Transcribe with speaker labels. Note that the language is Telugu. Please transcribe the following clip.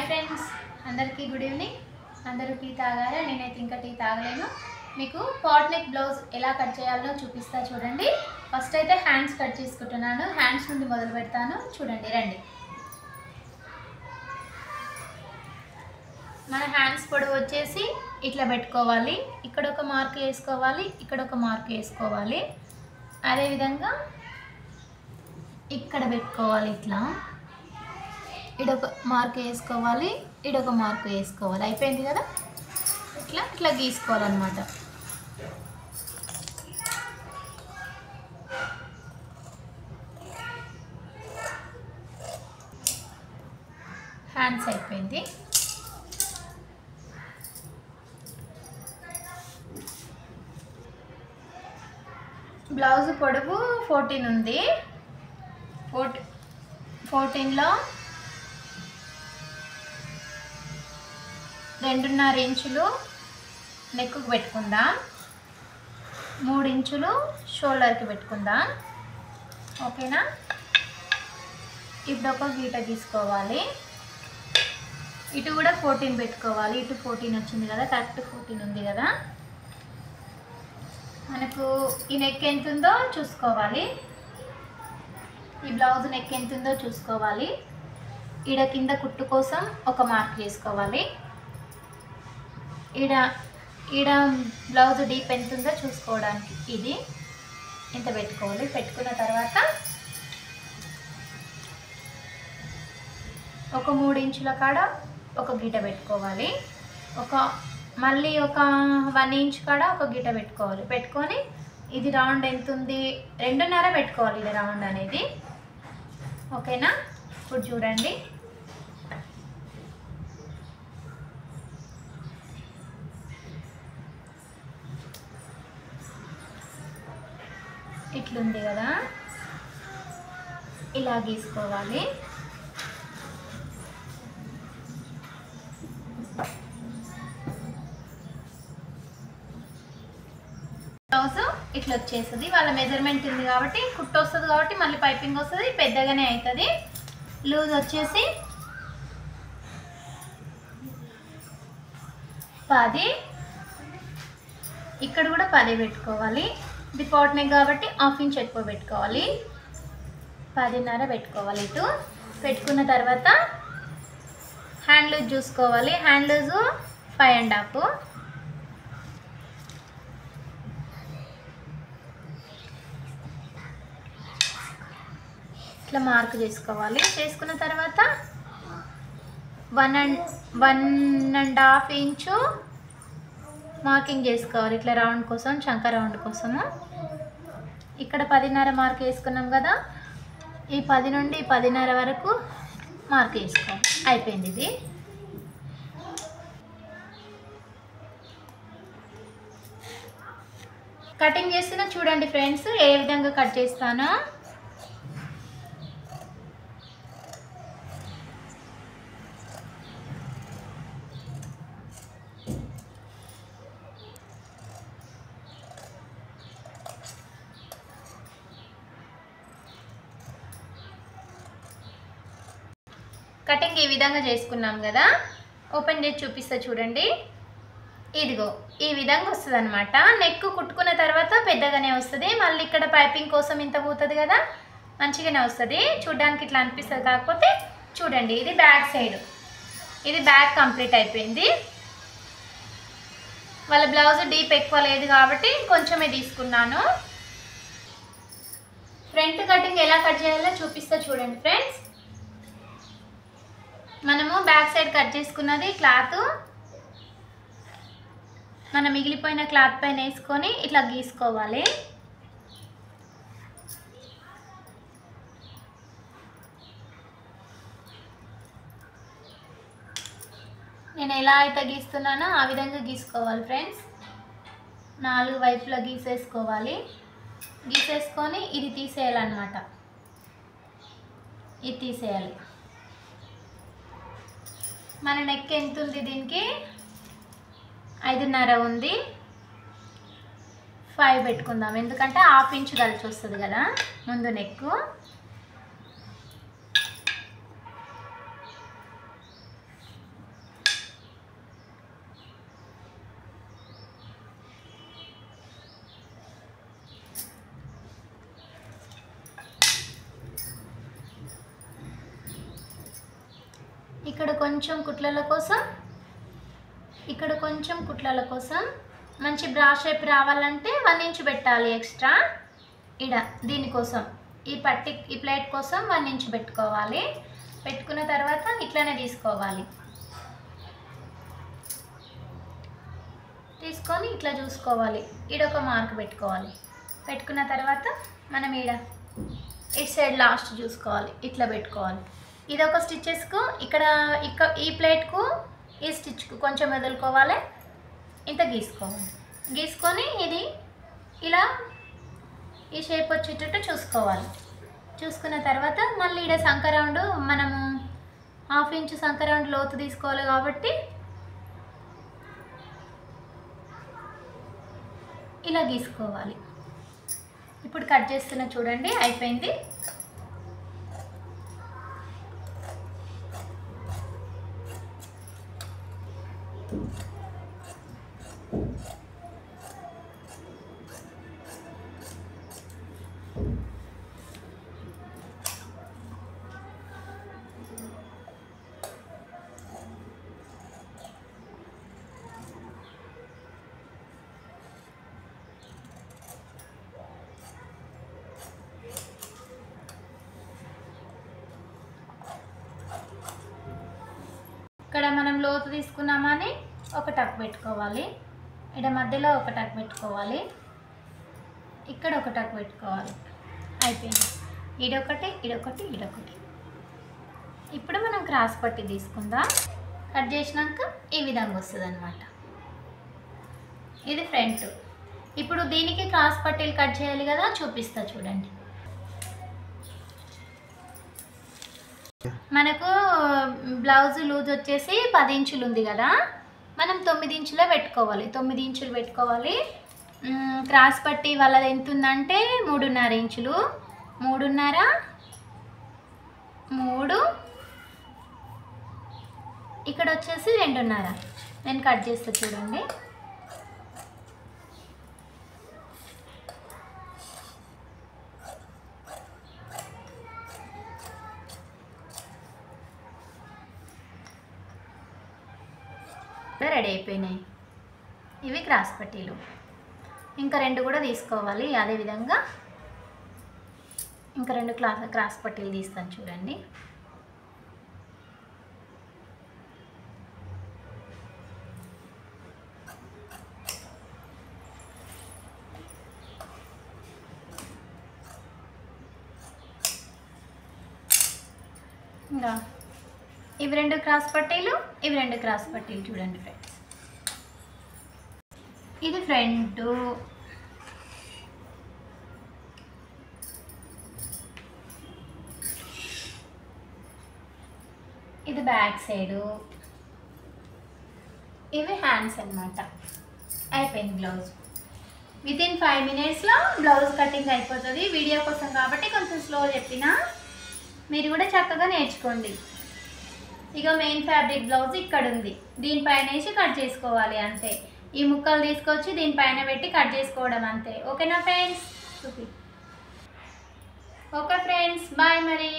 Speaker 1: ఫ్రెండ్స్ అందరికీ గుడ్ ఈవినింగ్. అందరూ టీ తాగారా? నేనైతే ఇంకా టీ తాగలేను. మీకు పాట్ నెక్ బ్లౌజ్ ఎలా కట్ చేయాలో చూపిస్తా చూడండి. ఫస్ట్ అయితే హ్యాండ్స్ కట్ చేసుకుంటున్నాను. హ్యాండ్స్ నుండి మొదలు పెడతాను. చూడండి, రండి. మన హ్యాండ్స్ పొడవు వచ్చేసి ఇట్లా పెట్టుకోవాలి. ఇక్కడ ఒక మార్క్ వేసుకోవాలి, ఇక్కడ ఒక మార్క్ వేసుకోవాలి. అదేవిధంగా ఇక్కడ పెట్టుకోవాలి. ఇట్లా ఇడొక మార్క్ వేసుకోవాలి, ఇడొక మార్క్ వేసుకోవాలి. అయిపోయింది కదా. ఇట్లా ఇట్లా గీసుకోవాలన్నమాట. హ్యాండ్స్ అయిపోయింది. బ్లౌజ్ పొడవు 14 ఉంది. 14లో 2.5 ఇంచులు నెక్కు పెట్టుకుందాం, 3 ఇంచులు షోల్డర్కి పెట్టుకుందాం. ఓకేనా? ఇప్పుడు ఒక గీట గీసుకోవాలి. ఇటు కూడా 14 పెట్టుకోవాలి. ఇటు 14 వచ్చింది కదా, కరెక్ట్ 14 ఉంది కదా. మనకు ఈ నెక్ ఎంత ఉందో చూసుకోవాలి. ఈ బ్లౌజ్ నెక్ ఎంత ఉందో చూసుకోవాలి. ఈడ కింద కుట్టు కోసం ఒక మార్క్ చేసుకోవాలి. ఈడ బ్లౌజ్ డీప్ ఎంత ఉందో చూసుకోవడానికి ఇది ఇంత పెట్టుకోవాలి. పెట్టుకున్న తర్వాత ఒక 3 ఇంచుల కాడ ఒక గీట పెట్టుకోవాలి. మళ్ళీ ఒక 1 ఇంచ్ కాడ ఒక గీట పెట్టుకోవాలి. పెట్టుకొని ఇది రౌండ్ ఎంత ఉంది, 2.5 పెట్టుకోవాలి ఇది రౌండ్ అనేది. ఓకేనా? ఇప్పుడు చూడండి, ఇట్లుంది కదా, ఇలా గీసుకోవాలి. బ్లౌజ్ ఇట్లా వచ్చేస్తుంది. వాళ్ళ మెజర్మెంట్ ఉంది కాబట్టి కుట్టు వస్తుంది కాబట్టి మళ్ళీ పైపింగ్ వస్తుంది, పెద్దగానే అవుతుంది. లూజ్ వచ్చేసి 10, ఇక్కడ కూడా 10 పెట్టుకోవాలి. ఇది పాట్ నెక్ కాబట్టి 1/2 ఇంచ్ ఎక్కువ పెట్టుకోవాలి. 10.5 పెట్టుకోవాలి. ఇటు పెట్టుకున్న తర్వాత హ్యాండ్ లూజ్ చూసుకోవాలి. Hand loose 5.5. ఇట్లా మార్క్ చేసుకోవాలి. చేసుకున్న తర్వాత 1.5 ఇంచు మార్కింగ్ చేసుకోవాలి. ఇట్లా రౌండ్ కోసం, చంక రౌండ్ కోసము. ఇక్కడ 10.5 మార్క్ వేసుకున్నాం కదా, ఈ 10 నుండి 10.5 వరకు మార్క్ వేసుకోవాలి. అయిపోయింది ఇది. కటింగ్ చేస్తున్నా చూడండి ఫ్రెండ్స్, ఏ విధంగా కట్ చేస్తానో. కటింగ్ ఈ విధంగా చేసుకున్నాం కదా. ఓపెన్ చేసి చూపిస్తా చూడండి. ఇదిగో ఈ విధంగా వస్తుంది అనమాట. నెక్ కుట్టుకున్న తర్వాత పెద్దగానే వస్తుంది. మళ్ళీ ఇక్కడ పైపింగ్ కోసం ఇంత పోతుంది కదా, మంచిగానే వస్తుంది. చూడడానికి ఇట్లా అనిపిస్తుంది. కాకపోతే చూడండి, ఇది బ్యాక్ సైడ్, ఇది బ్యాక్ కంప్లీట్ అయిపోయింది. వాళ్ళ బ్లౌజ్ డీప్ ఎక్కువ లేదు కాబట్టి కొంచెమే తీసుకున్నాను. ఫ్రంట్ కటింగ్ ఎలా కట్ చేయాలో చూపిస్తా చూడండి ఫ్రెండ్స్. మనము బ్యాక్ సైడ్ కట్ చేసుకున్నది క్లాత్ మన మిగిలిపోయిన క్లాత్ పైన వేసుకొని ఇట్లా గీసుకోవాలి. నేను ఎలా అయితే గీస్తున్నానో ఆ విధంగా గీసుకోవాలి ఫ్రెండ్స్. 4 వైపులా గీసేసుకోవాలి. గీసేసుకొని ఇది తీసేయాలన్నమాట. ఇది తీసేయాలి. మన నెక్ ఎంత ఉంది, దీనికి 5.5 ఉంది. 5 పెట్టుకుందాం, ఎందుకంటే 1/2 ఇంచ్ కలిసి వస్తుంది కదా ముందు నెక్. ఇక్కడ కొంచెం కుట్లల కోసం, ఇక్కడ కొంచెం కుట్లల కోసం మంచి బ్రా షేప్ రావాలంటే 1 ఇంచ్ పెట్టాలి ఎక్స్ట్రా. ఇడ దీనికోసం ఈ ప్లేట్ కోసం 1 ఇంచ్ పెట్టుకోవాలి. పెట్టుకున్న తర్వాత ఇట్లానే తీసుకోవాలి. తీసుకొని ఇట్లా చూసుకోవాలి. ఈడొక మార్క్ పెట్టుకోవాలి. పెట్టుకున్న తర్వాత మనం ఇటు సైడ్ లాస్ట్ చూసుకోవాలి. ఇట్లా పెట్టుకోవాలి. ఇదొక స్టిచ్చెస్కు ఇక్కడ ఈ ప్లేట్కు ఈ స్టిచ్కు కొంచెం వదులుకోవాలి. ఇంత గీసుకోవాలి. గీసుకొని ఇది ఇలా ఈ షేప్ వచ్చేటట్టు చూసుకోవాలి. చూసుకున్న తర్వాత మళ్ళీ ఇక్కడ సంక రౌండ్ మనము 1/2 ఇంచ్ సంక రౌండ్ లోతు తీసుకోవాలి కాబట్టి ఇలా గీసుకోవాలి. ఇప్పుడు కట్ చేస్తున్నా చూడండి, అయిపోయింది. ఇక్కడ మనం లోతు తీసుకున్నామని ఒక టక్ పెట్టుకోవాలి. ఇక్కడ మధ్యలో ఒక టక్ పెట్టుకోవాలి. ఇక్కడ ఒక టక్ పెట్టుకోవాలి. అయిపోయింది. ఇడొకటి ఇడొకటి ఇడొకటి. ఇప్పుడు మనం క్రాస్ పట్టి తీసుకుందాం. కట్ చేసినాక ఈ విధంగా వస్తుంది అన్నమాట. ఇది ఫ్రంట్. ఇప్పుడు దీనికి క్రాస్ పట్టీలు కట్ చేయాలి కదా, చూపిస్తా చూడండి. మనకు బ్లౌజ్ లూజ్ వచ్చేసి 10 ఇంచులు ఉంది కదా, మనం 9 ఇంచులే పెట్టుకోవాలి. 9 ఇంచులు పెట్టుకోవాలి. క్రాస్ పట్టి వాళ్ళది ఎంత ఉందంటే 3.5 ఇంచులు. 3.5 3 ఇక్కడ వచ్చేసి 2.5. నేను కట్ చేస్తా చూడండి. రెడీ అయిపోయినాయి. ఇవి క్రాస్ పట్టీలు. ఇంకా 2 కూడా తీసుకోవాలి. అదేవిధంగా ఇంకా 2 క్రాస్ పట్టీలు తీస్తాను చూడండి. ఇంకా ఇవి 2 క్రాస్ పట్టీలు, ఇవి 2 క్రాస్ పట్టీలు చూడండి ఫ్రెండ్స్. ఇది ఫ్రంట్, ఇది బ్యాక్ సైడు, ఇవి హ్యాండ్స్ అన్నమాట. అయిపోయింది బ్లౌజ్. వితిన్ 5 మినిట్స్లో బ్లౌజ్ కటింగ్ అయిపోతుంది. వీడియో కోసం కాబట్టి కొంచెం స్లో చెప్పినా, మీరు కూడా చక్కగా నేర్చుకోండి. ఇక మెయిన్ ఫ్యాబ్రిక్ బ్లౌజ్ ఇక్కడ ఉంది. దీనిపైన వేసి కట్ చేసుకోవాలి అంతే. ఈ ముక్కలు తీసుకొచ్చి దీనిపైన పెట్టి కట్ చేసుకోవడం అంతే. ఓకేనా ఫ్రెండ్స్? ఓకే ఫ్రెండ్స్, బాయ్ మరి.